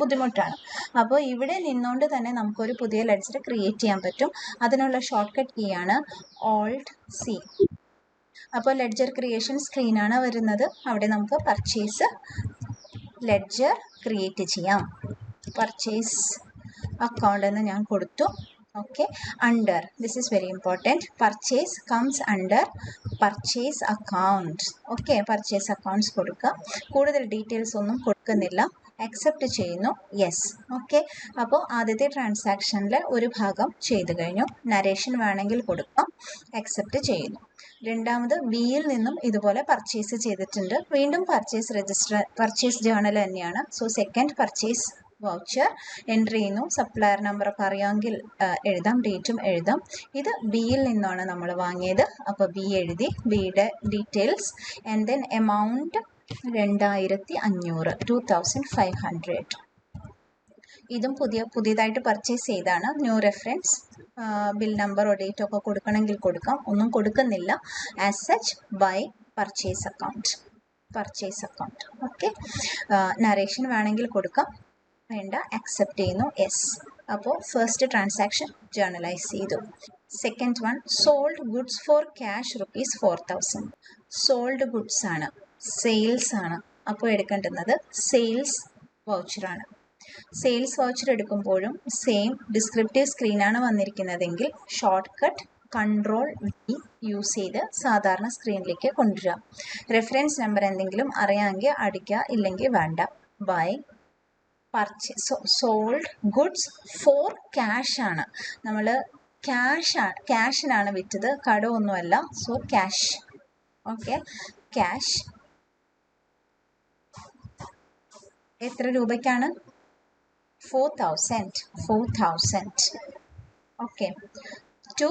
[SPEAKER 1] ബുദ്ധിമുട്ടാണ്. അപ്പോൾ ഇവിടെ നിന്നുകൊണ്ട് തന്നെ നമുക്കൊരു പുതിയ ലെഡ്ജർ ക്രിയേറ്റ് ചെയ്യാൻ പറ്റും. അതിനുള്ള ഷോർട്ട് കട്ട് കീ ആണ് Alt+C. അപ്പോൾ ലെഡ്ജർ ക്രിയേഷൻ സ്ക്രീനാണ് വരുന്നത്. അവിടെ നമുക്ക് പർച്ചേസ് ലെഡ്ജർ ക്രിയേറ്റ് ചെയ്യാം. പർച്ചേസ് അക്കൗണ്ട് എന്ന് ഞാൻ കൊടുത്തു. Okay, under, this is very important, purchase comes under purchase account. Okay, purchase accounts കൊടുക്കുക. കൂടുതൽ ഡീറ്റെയിൽസ് ഒന്നും കൊടുക്കുന്നില്ല, അക്സെപ്റ്റ് ചെയ്യുന്നു, യെസ്. ഓക്കെ, അപ്പോൾ ആദ്യത്തെ ട്രാൻസാക്ഷനിൽ ഒരു ഭാഗം ചെയ്തു കഴിഞ്ഞു. നരേഷൻ വേണമെങ്കിൽ കൊടുക്കാം, അക്സെപ്റ്റ് ചെയ്യുന്നു. രണ്ടാമത് ബിയിൽ നിന്നും ഇതുപോലെ പർച്ചേസ് ചെയ്തിട്ടുണ്ട്. വീണ്ടും പർച്ചേസ് ജേണൽ തന്നെയാണ്. So second purchase voucher enter ചെയ്യുന്നു. സപ്ലയർ നമ്പറൊക്കെ അറിയാമെങ്കിൽ എഴുതാം, ഡേറ്റും എഴുതാം. ഇത് ബിയിൽ നിന്നാണ് നമ്മൾ വാങ്ങിയത്. അപ്പോൾ ബി എഴുതി, ബിയുടെ ഡീറ്റെയിൽസ് ആൻഡ് ദെൻ എമൗണ്ട് 2500, 2500. ഇതും പുതിയതായിട്ട് പർച്ചേസ് ചെയ്താണ്. ന്യൂ റെഫറൻസ്, ബിൽ നമ്പറോ ഡേറ്റോ ഒക്കെ കൊടുക്കണമെങ്കിൽ കൊടുക്കാം, ഒന്നും കൊടുക്കുന്നില്ല. As such by purchase account. Okay, narration വേണമെങ്കിൽ കൊടുക്കാം, വേണ്ട, അക്സെപ്റ്റ് ചെയ്യുന്നു, യെസ്. അപ്പോൾ ഫസ്റ്റ് ട്രാൻസാക്ഷൻ ജേർണലൈസ് ചെയ്തു. Second one, sold goods for cash ₹4000. Sold goods ആണ്, സെയിൽസ് ആണ്. അപ്പോൾ എടുക്കേണ്ടുന്നത് സെയിൽസ് വൗച്ചറാണ്. സെയിൽസ് വൗച്ചർ എടുക്കുമ്പോഴും സെയിം ഡിസ്ക്രിപ്റ്റീവ് സ്ക്രീനാണ് വന്നിരിക്കുന്നതെങ്കിൽ ഷോർട്ട് കട്ട് Ctrl+V യൂസ് ചെയ്ത് സാധാരണ സ്ക്രീനിലേക്ക് കൊണ്ടുവരാം. റെഫറൻസ് നമ്പർ എന്തെങ്കിലും അറിയാമെങ്കിൽ അടിക്കുക, ഇല്ലെങ്കിൽ വേണ്ട. By purchase sold goods for cash ആണ്. നമ്മൾ ക്യാഷിനാണ് വിറ്റത്, കടമൊന്നുമല്ല. So cash. ഓക്കെ, ക്യാഷ് എത്ര രൂപയ്ക്കാണ്? 4000. ഓക്കെ, ടു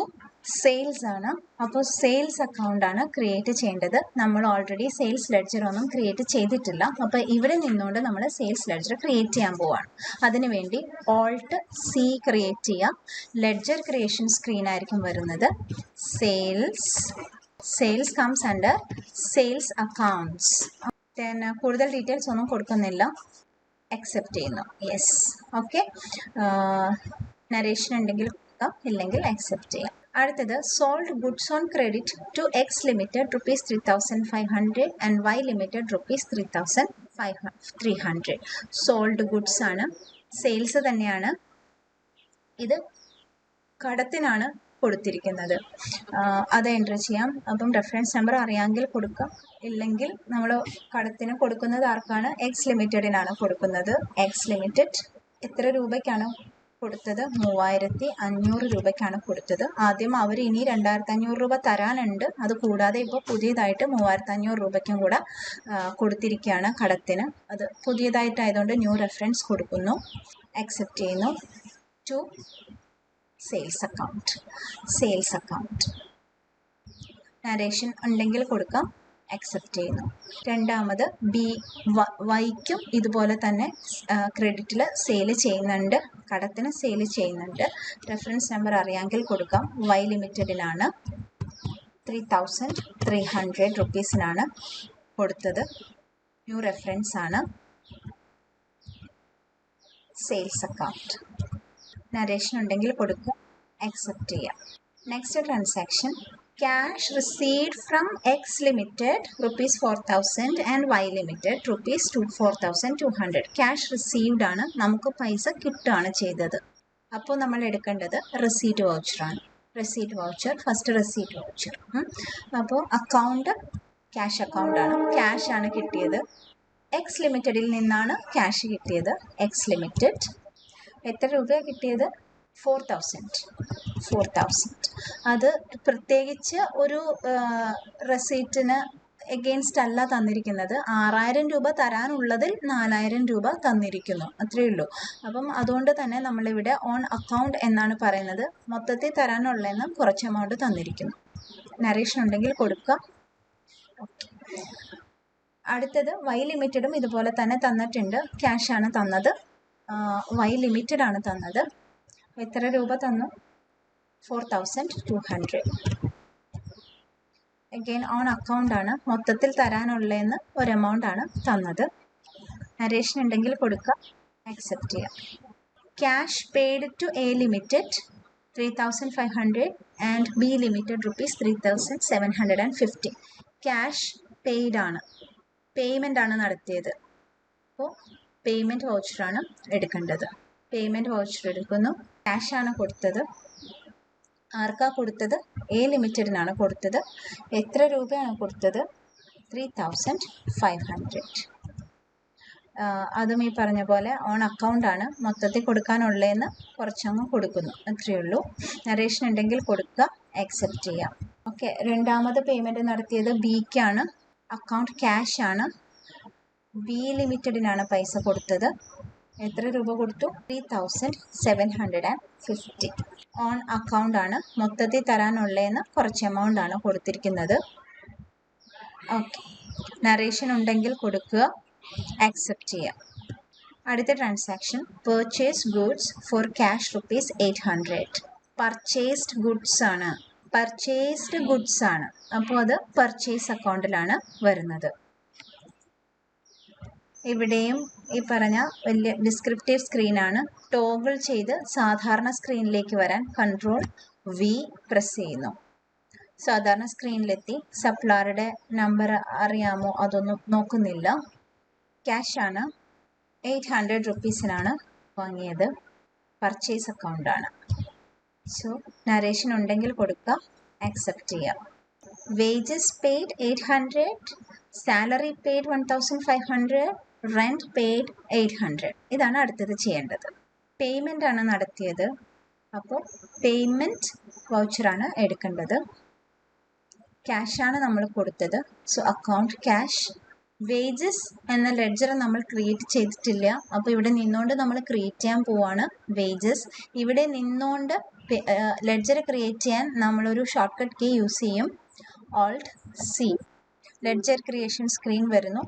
[SPEAKER 1] സെയിൽസ് ആണ്. അപ്പോൾ സെയിൽസ് അക്കൗണ്ട് ആണ് ക്രിയേറ്റ് ചെയ്യേണ്ടത്. നമ്മൾ ഓൾറെഡി സെയിൽസ് ലെഡ്ജർ ഒന്നും ക്രിയേറ്റ് ചെയ്തിട്ടില്ല. അപ്പോൾ ഇവിടെ നിന്നുകൊണ്ട് നമ്മൾ സെയിൽസ് ലെഡ്ജർ ക്രിയേറ്റ് ചെയ്യാൻ പോവാണ്. അതിനുവേണ്ടി Alt+C ക്രിയേറ്റ് ചെയ്യാം. ലെഡ്ജർ ക്രിയേഷൻ സ്ക്രീൻ ആയിരിക്കും വരുന്നത്. Sales comes under sales accounts. കൂടുതൽ ഡീറ്റെയിൽസ് ഒന്നും കൊടുക്കുന്നില്ല, അക്സെപ്റ്റ് ചെയ്യുന്നു, യെസ്. ഓക്കെ, നരേഷൻ ഉണ്ടെങ്കിൽ കൊടുക്കാം, ഇല്ലെങ്കിൽ അക്സെപ്റ്റ് ചെയ്യാം. അടുത്തത് sold goods on credit to X limited ₹3500 and Y limited ₹300. Sold goods ആണ്, സെയിൽസ് തന്നെയാണ്. ഇത് കടത്തിനാണ് കൊടുത്തിരിക്കുന്നത്, അത് എൻ്റർ ചെയ്യാം. അപ്പം റെഫറൻസ് നമ്പർ അറിയാമെങ്കിൽ കൊടുക്കാം, ഇല്ലെങ്കിൽ നമ്മൾ കടത്തിന് കൊടുക്കുന്നത് ആർക്കാണ്? എക്സ് ലിമിറ്റഡിനാണ് കൊടുക്കുന്നത്. എക്സ് ലിമിറ്റഡ് എത്ര രൂപയ്ക്കാണ് കൊടുത്തത്? 3500 രൂപയ്ക്കാണ് കൊടുത്തത്. ആദ്യം അവർ ഇനി 2500 രൂപ തരാനുണ്ട്. അത് കൂടാതെ ഇപ്പോൾ പുതിയതായിട്ട് 3500 രൂപയ്ക്കും കൂടെ കൊടുത്തിരിക്കുകയാണ് കടത്തിന്. അത് പുതിയതായിട്ടായതുകൊണ്ട് ന്യൂ റെഫറൻസ് കൊടുക്കുന്നു, അക്സെപ്റ്റ് ചെയ്യുന്നു. To sales account. നരേഷൻ ഉണ്ടെങ്കിൽ കൊടുക്കാം, അക്സെപ്റ്റ് ചെയ്യുന്നു. രണ്ടാമത് വൈക്കും ഇതുപോലെ തന്നെ ക്രെഡിറ്റിൽ സെയിൽ ചെയ്യുന്നുണ്ട്, കടത്തിന് സെയിൽ ചെയ്യുന്നുണ്ട്. റെഫറൻസ് നമ്പർ അറിയാമെങ്കിൽ കൊടുക്കാം. വൈ ലിമിറ്റഡിനാണ് 3300 റുപ്പീസിനാണ് കൊടുത്തത്. ന്യൂ റെഫറൻസ് ആണ്. Sales account. നരേഷൻ ഉണ്ടെങ്കിൽ കൊടുക്കുക, അക്സെപ്റ്റ് ചെയ്യാം. Next transaction Cash received from X Limited rupees 4,000 and Y Limited rupees 4,200. Cash received ആണ്, നമുക്ക് പൈസ കിട്ടുകയാണ് ചെയ്തത്. അപ്പോൾ നമ്മൾ എടുക്കേണ്ടത് റെസീറ്റ് വൗച്ചറാണ്. Receipt voucher, first receipt voucher. അപ്പോൾ അക്കൗണ്ട് ക്യാഷ് അക്കൗണ്ടാണ്, ക്യാഷ് ആണ് കിട്ടിയത്. എക്സ് ലിമിറ്റഡിൽ നിന്നാണ് ക്യാഷ് കിട്ടിയത്. എക്സ് ലിമിറ്റഡ് എത്ര രൂപയാണ് കിട്ടിയത്? 4,000. അത് പ്രത്യേകിച്ച് ഒരു റെസീറ്റിന് എഗെയിൻസ്റ്റ് അല്ല തന്നിരിക്കുന്നത്. 6,000 രൂപ തരാനുള്ളതിൽ 4,000 രൂപ തന്നിരിക്കുന്നു, അത്രയേ ഉള്ളൂ. അപ്പം അതുകൊണ്ട് തന്നെ നമ്മളിവിടെ ഓൺ അക്കൗണ്ട് എന്നാണ് പറയുന്നത്. മൊത്തത്തിൽ തരാനുള്ളതെന്ന് കുറച്ച് എമൗണ്ട് തന്നിരിക്കുന്നു. നരേഷൻ ഉണ്ടെങ്കിൽ കൊടുക്കുക. ഓക്കെ. അടുത്തത് വൈ ലിമിറ്റഡും ഇതുപോലെ തന്നെ തന്നിട്ടുണ്ട്. ക്യാഷ് ആണ് തന്നത്, വൈ ലിമിറ്റഡ് ആണ് തന്നത്. എത്ര രൂപ തന്നു? 4,200. അഗെയിൻ ഓൺ അക്കൗണ്ട് ആണ്, മൊത്തത്തിൽ തരാനുള്ളതെന്ന് ഒരു എമൗണ്ട് ആണ് തന്നത്. നരേഷൻ ഉണ്ടെങ്കിൽ കൊടുക്കുക, ആക്സെപ്റ്റ് ചെയ്യാം. Cash paid to A limited 3,500 and B limited rupees 3,750. Cash paid ആണ്, പേയ്മെൻ്റ് ആണ് നടത്തിയത്. അപ്പോൾ പേയ്മെൻറ്റ് വൗച്ചറാണ് എടുക്കേണ്ടത്. പേയ്മെൻറ്റ് വൗച്ചർ എടുക്കുന്നു. ക്യാഷ് ആണ് കൊടുത്തത്. ആർക്കാ കൊടുത്തത്? എ ലിമിറ്റഡിനാണ് കൊടുത്തത്. എത്ര രൂപയാണ് കൊടുത്തത്? 3,500. അതും ഈ പറഞ്ഞ പോലെ ഓൺ അക്കൗണ്ടാണ്, മൊത്തത്തിൽ കൊടുക്കാനുള്ളതെന്ന് കുറച്ചങ്ങ് കൊടുക്കുന്നു, അത്രയേ ഉള്ളൂ. നരേഷൻ ഉണ്ടെങ്കിൽ കൊടുക്കുക, ആക്സെപ്റ്റ് ചെയ്യാം. ഓക്കെ. രണ്ടാമത് പേയ്മെൻറ്റ് നടത്തിയത് ബിക്കാണ്. അക്കൗണ്ട് ക്യാഷ് ആണ്. ബി ലിമിറ്റഡിനാണ് പൈസ കൊടുത്തത്. എത്ര രൂപ കൊടുത്തു? 3,750. ഓൺ അക്കൗണ്ട് ആണ്, മൊത്തത്തിൽ തരാനുള്ളതെന്ന് കുറച്ച് എമൗണ്ട് ആണ് കൊടുത്തിരിക്കുന്നത്. ഓക്കെ. നരേഷൻ ഉണ്ടെങ്കിൽ കൊടുക്കുക, ആക്സെപ്റ്റ് ചെയ്യാം. അടുത്ത transaction purchase goods for cash rupees 800. Purchased goods ആണ്, പർച്ചേസ്ഡ് ഗുഡ്സ് ആണ്. അപ്പോൾ അത് പർച്ചേസ് അക്കൗണ്ടിലാണ് വരുന്നത്. ഇവിടെയും ഈ പറഞ്ഞ വലിയ ഡിസ്ക്രിപ്റ്റീവ് സ്ക്രീനാണ്. ടോഗിൾ ചെയ്ത് സാധാരണ സ്ക്രീനിലേക്ക് വരാൻ കൺട്രോൾ വി പ്രസ് ചെയ്യുന്നു. സാധാരണ സ്ക്രീനിലെത്തി. സപ്ലയറുടെ നമ്പർ അറിയാമോ? അതൊന്നും നോക്കുന്നില്ല. ക്യാഷ് ആണ്, 800 റുപ്പീസിനാണ് വാങ്ങിയത്. പർച്ചേസ് അക്കൗണ്ടാണ്. സോ നരേഷൻ ഉണ്ടെങ്കിൽ കൊടുക്കുക, ആക്സെപ്റ്റ് ചെയ്യാം. Wages paid 800, salary paid 1,500, rent paid 800. ഇതാണ് അടുത്തത് ചെയ്യേണ്ടത്. പേയ്മെൻ്റ് ആണ് നടത്തിയത്. അപ്പോൾ പേയ്മെൻറ്റ് വൗച്ചറാണ് എടുക്കേണ്ടത്. ക്യാഷാണ് നമ്മൾ കൊടുത്തത്. So account cash. വേജസ് എന്ന ലെഡ്ജർ നമ്മൾ ക്രിയേറ്റ് ചെയ്തിട്ടില്ല. അപ്പോൾ ഇവിടെ നിന്നുകൊണ്ട് നമ്മൾ ക്രിയേറ്റ് ചെയ്യാൻ പോവാണ് വേജസ്. ഇവിടെ നിന്നുകൊണ്ട് ലെഡ്ജർ ക്രിയേറ്റ് ചെയ്യാൻ നമ്മളൊരു ഷോർട്ട് കട്ട് കീ യൂസ് ചെയ്യും, Alt C. Ledger creation screen വരുന്നു.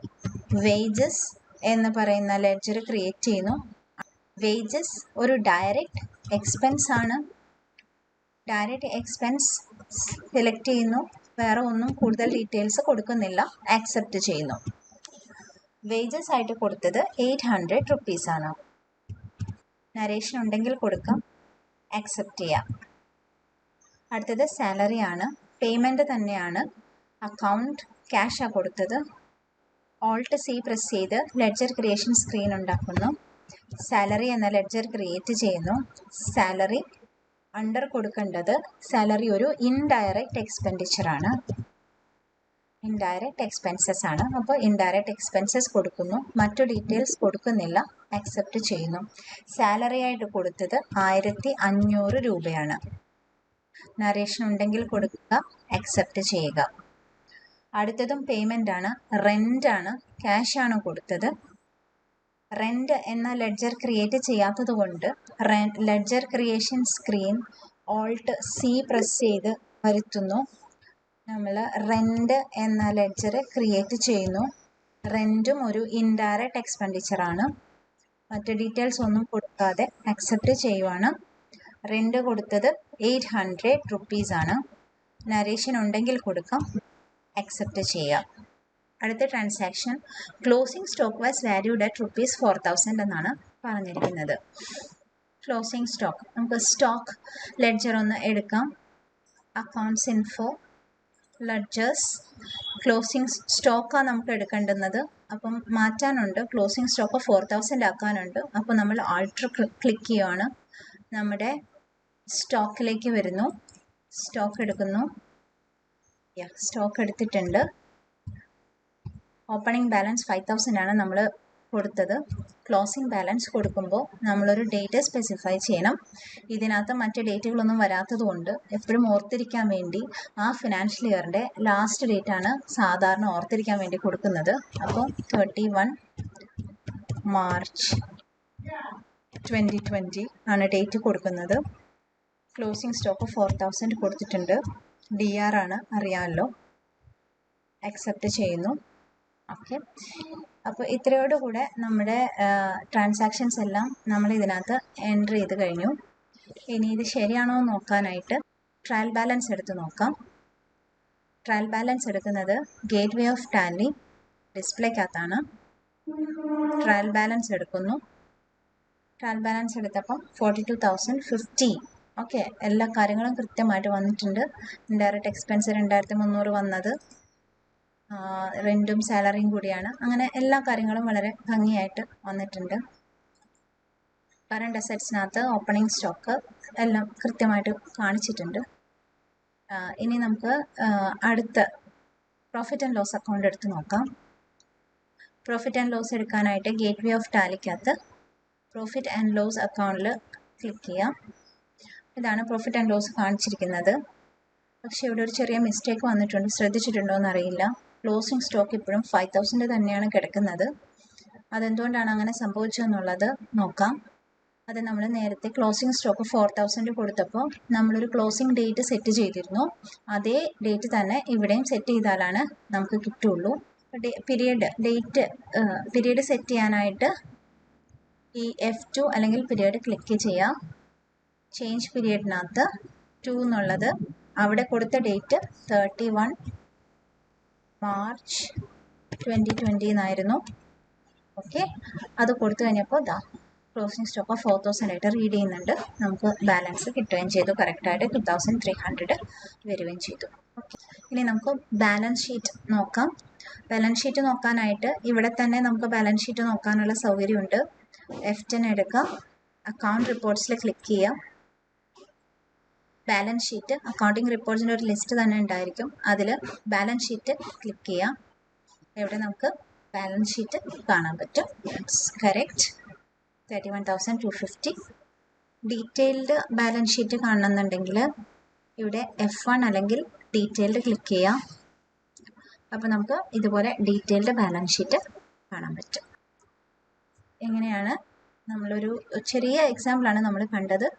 [SPEAKER 1] വേജസ് എന്ന് പറയുന്ന ലെഡ്ജർ ക്രിയേറ്റ് ചെയ്യുന്നു. വേജസ് ഒരു ഡയറക്റ്റ് എക്സ്പെൻസ് ആണ്. ഡയറക്റ്റ് എക്സ്പെൻസ് സെലക്ട് ചെയ്യുന്നു. വേറെ ഒന്നും കൂടുതൽ ഡീറ്റെയിൽസ് കൊടുക്കുന്നില്ല, ആക്സെപ്റ്റ് ചെയ്യുന്നു. വേജസ് ആയിട്ട് കൊടുത്തത് 800 റുപ്പീസ് ആണ്. നരേഷൻ ഉണ്ടെങ്കിൽ കൊടുക്കാം, ആക്സെപ്റ്റ് ചെയ്യാം. അടുത്തത് സാലറി ആണ്. പേയ്മെൻറ്റ് തന്നെയാണ്. അക്കൗണ്ട് ക്യാഷാണ് കൊടുത്തത്. Alt C പ്രസ് ചെയ്ത് ലെഡ്ജർ ക്രിയേഷൻ സ്ക്രീൻ ഉണ്ടാക്കുന്നു. സാലറി എന്ന ലെഡ്ജർ ക്രിയേറ്റ് ചെയ്യുന്നു. സാലറി അണ്ടർ കൊടുക്കേണ്ടത്, സാലറി ഒരു ഇൻഡയറക്റ്റ് എക്സ്പെൻഡിച്ചർ ആണ്, ഇൻഡയറക്റ്റ് എക്സ്പെൻസസ് ആണ്. അപ്പോൾ ഇൻഡയറക്റ്റ് എക്സ്പെൻസസ് കൊടുക്കുന്നു. മറ്റു ഡീറ്റെയിൽസ് കൊടുക്കുന്നില്ല, ആക്സെപ്റ്റ് ചെയ്യുന്നു. സാലറി ആയിട്ട് കൊടുത്തത് 1,500 രൂപയാണ്. നരേഷൻ ഉണ്ടെങ്കിൽ കൊടുക്കുക, ആക്സെപ്റ്റ് ചെയ്യുക. അടുത്തതും പേയ്മെൻ്റ് ആണ്. റെൻ്റ് ആണ്. ക്യാഷ് ആണ് കൊടുത്തത്. റെൻ്റ് എന്ന ലെഡ്ജർ ക്രിയേറ്റ് ചെയ്യാത്തത് കൊണ്ട് ledger creation screen Alt C press ചെയ്ത് വരുത്തുന്നു. നമ്മൾ റെൻ്റ് എന്ന ലെഡ്ജർ ക്രിയേറ്റ് ചെയ്യുന്നു. റെൻറ്റും ഒരു ഇൻഡയറക്റ്റ് എക്സ്പെൻഡിച്ചർ ആണ്. മറ്റ് ഡീറ്റെയിൽസ് ഒന്നും കൊടുക്കാതെ ആക്സെപ്റ്റ് ചെയ്യുവാണ്. റെൻ്റ് കൊടുത്തത് 800 റുപ്പീസ് ആണ്. നരേഷൻ ഉണ്ടെങ്കിൽ കൊടുക്കാം, ആക്സെപ്റ്റ് ചെയ്യാം. അടുത്ത transaction closing stock was valued at rupees 4,000 എന്നാണ് പറഞ്ഞിരിക്കുന്നത്. ക്ലോസിംഗ് സ്റ്റോക്ക്, നമുക്ക് സ്റ്റോക്ക് ലെഡ്ജർ ഒന്ന് എടുക്കാം. അക്കൗണ്ട്സ് ഇൻഫോ, ലഡ്ജേഴ്സ് ക്ലോസിംഗ് സ്റ്റോക്കാണ് നമുക്ക് എടുക്കേണ്ടുന്നത്. അപ്പം മാറ്റാനുണ്ട്. Closing stock 4000 ആക്കാനുണ്ട്. അപ്പോൾ നമ്മൾ ആൾട്ടർ ക്ലിക്ക് ചെയ്യുകയാണ്. നമ്മുടെ സ്റ്റോക്കിലേക്ക് വരുന്നു. സ്റ്റോക്ക് എടുക്കുന്നു. സ്റ്റോക്ക് എടുത്തിട്ടുണ്ട്. ഓപ്പണിംഗ് ബാലൻസ് 5000 ആണ് നമ്മൾ കൊടുത്തത്. ക്ലോസിംഗ് ബാലൻസ് കൊടുക്കുമ്പോൾ നമ്മളൊരു ഡേറ്റ് സ്പെസിഫൈ ചെയ്യണം. ഇതിനകത്ത് മറ്റ് ഡേറ്റുകളൊന്നും വരാത്തത് കൊണ്ട് എപ്പോഴും ഓർത്തിരിക്കാൻ വേണ്ടി ആ ഫിനാൻഷ്യൽ ഇയറിൻ്റെ ലാസ്റ്റ് ഡേറ്റാണ് സാധാരണ ഓർത്തിരിക്കാൻ വേണ്ടി കൊടുക്കുന്നത്. അപ്പോൾ 31 മാർച്ച് 2020 ആണ് ഡേറ്റ് കൊടുക്കുന്നത്. ക്ലോസിംഗ് സ്റ്റോക്ക് 4000 കൊടുത്തിട്ടുണ്ട്. DR ആണ്, അറിയാമല്ലോ. അക്സെപ്റ്റ് ചെയ്യുന്നു. ഓക്കെ, അപ്പോൾ ഇത്രയോടുകൂടെ നമ്മുടെ ട്രാൻസാക്ഷൻസ് എല്ലാം നമ്മൾ ഇതിനകത്ത് എൻ്റർ ചെയ്ത് കഴിഞ്ഞു. ഇനി ഇത് ശരിയാണോ എന്ന് നോക്കാനായിട്ട് ട്രയൽ ബാലൻസ് എടുത്ത് നോക്കാം. ട്രയൽ ബാലൻസ് എടുക്കുന്നത് ഗേറ്റ്വേ ഓഫ് ടാലി ഡിസ്പ്ലേക്കകത്താണ്. ട്രയൽ ബാലൻസ് എടുക്കുന്നു. ട്രയൽ ബാലൻസ് എടുത്തപ്പം 42,050. ഓക്കെ, എല്ലാ കാര്യങ്ങളും കൃത്യമായിട്ട് വന്നിട്ടുണ്ട്. ഇൻഡയറക്റ്റ് എക്സ്പെൻസ് 2300 വന്നത് റെൻറ്റും സാലറിയും കൂടിയാണ്. അങ്ങനെ എല്ലാ കാര്യങ്ങളും വളരെ ഭംഗിയായിട്ട് വന്നിട്ടുണ്ട്. കറണ്ട് അസറ്റ്സിനകത്ത് ഓപ്പണിംഗ് സ്റ്റോക്ക് എല്ലാം കൃത്യമായിട്ട് കാണിച്ചിട്ടുണ്ട്. ഇനി നമുക്ക് അടുത്ത പ്രോഫിറ്റ് ആൻഡ് ലോസ് അക്കൗണ്ട് എടുത്ത് നോക്കാം. പ്രോഫിറ്റ് ആൻഡ് ലോസ് എടുക്കാനായിട്ട് ഗേറ്റ്വേ ഓഫ് ടാലിക്കകത്ത് പ്രോഫിറ്റ് ആൻഡ് ലോസ് അക്കൗണ്ടിൽ ക്ലിക്ക് ചെയ്യാം. ഇതാണ് പ്രോഫിറ്റ് ആൻഡ് ലോസ് കാണിച്ചിരിക്കുന്നത്. പക്ഷേ ഇവിടെ ഒരു ചെറിയ മിസ്റ്റേക്ക് വന്നിട്ടുണ്ട്. ശ്രദ്ധിച്ചിട്ടുണ്ടോ എന്നറിയില്ല. ക്ലോസിംഗ് സ്റ്റോക്ക് ഇപ്പോഴും 5000 തന്നെയാണ് കിടക്കുന്നത്. അതെന്തുകൊണ്ടാണ് അങ്ങനെ സംഭവിച്ചതെന്നുള്ളത് നോക്കാം. അത് നമ്മൾ നേരത്തെ ക്ലോസിംഗ് സ്റ്റോക്ക് 4000 കൊടുത്തപ്പോൾ നമ്മളൊരു ക്ലോസിംഗ് ഡേറ്റ് സെറ്റ് ചെയ്തിരുന്നു. അതേ ഡേറ്റ് തന്നെ ഇവിടെയും സെറ്റ് ചെയ്താലാണ് നമുക്ക് കിട്ടുള്ളൂ. പീരീഡ് സെറ്റ് ചെയ്യാനായിട്ട് ഈ F2 അല്ലെങ്കിൽ പീരീഡ് ക്ലിക്ക് ചെയ്യാം. ചേഞ്ച് പീരീഡിനകത്ത് 2 എന്നുള്ളത് അവിടെ കൊടുത്ത ഡേറ്റ് 31 മാർച്ച് 2020 എന്നായിരുന്നു. ഓക്കെ, അത് കൊടുത്തു കഴിഞ്ഞപ്പോൾ ക്ലോസിംഗ് സ്റ്റോക്ക് 4000 ആയിട്ട് റീഡ് ചെയ്യുന്നുണ്ട്. നമുക്ക് ബാലൻസ് കിട്ടുകയും ചെയ്തു. കറക്റ്റായിട്ട് 2300 വരികയും ചെയ്തു. ഓക്കെ, ഇനി നമുക്ക് ബാലൻസ് ഷീറ്റ് നോക്കാം. ബാലൻസ് ഷീറ്റ് നോക്കാനായിട്ട് ഇവിടെ തന്നെ നമുക്ക് ബാലൻസ് ഷീറ്റ് നോക്കാനുള്ള സൗകര്യമുണ്ട്. F10 എടുക്കാം. അക്കൗണ്ട് റിപ്പോർട്ട്സിൽ ക്ലിക്ക് ചെയ്യാം. ബാലൻസ് ഷീറ്റ് അക്കൗണ്ടിങ് റിപ്പോർട്ട്സിൻ്റെ ഒരു ലിസ്റ്റ് തന്നെ ഉണ്ടായിരിക്കും. അതിൽ ബാലൻസ് ഷീറ്റ് ക്ലിക്ക് ചെയ്യാം. ഇവിടെ നമുക്ക് ബാലൻസ് ഷീറ്റ് കാണാൻ പറ്റും. It's correct 31,250. Detailed balance sheet കാണണമെന്നുണ്ടെങ്കിൽ ഇവിടെ F1 അല്ലെങ്കിൽ ഡീറ്റെയിൽഡ് ക്ലിക്ക് ചെയ്യാം. അപ്പോൾ നമുക്ക് ഇതുപോലെ ഡീറ്റെയിൽഡ് ബാലൻസ് ഷീറ്റ് കാണാൻ പറ്റും. എങ്ങനെയാണ് നമ്മളൊരു ചെറിയ എക്സാമ്പിളാണ് നമ്മൾ കണ്ടത്.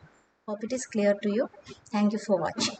[SPEAKER 1] Hope it is clear to you. Thank you for watching.